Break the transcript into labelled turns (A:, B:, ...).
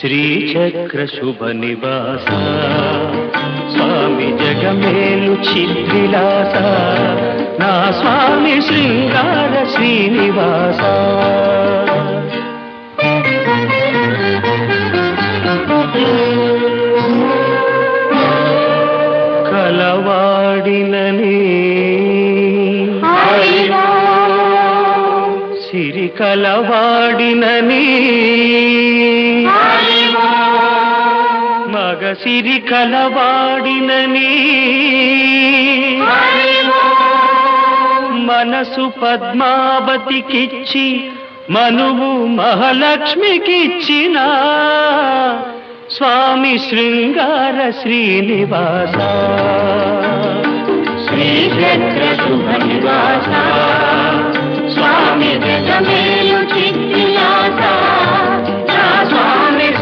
A: శ్రీచక్ర శుభ నివాస స్వామి జగమేలు చిద్విలాస నా స్వామి శృంగార శ్రీనివాస కలవాడినని సిరి కలవాడినని మగ సిరి కలవాడినని మనసు పద్మావతికిచ్చి మనువు మహాలక్ష్మికిచ్చిన స్వామి శృంగార శ్రీనివాస శ్రీచక్ర శుభ నివాస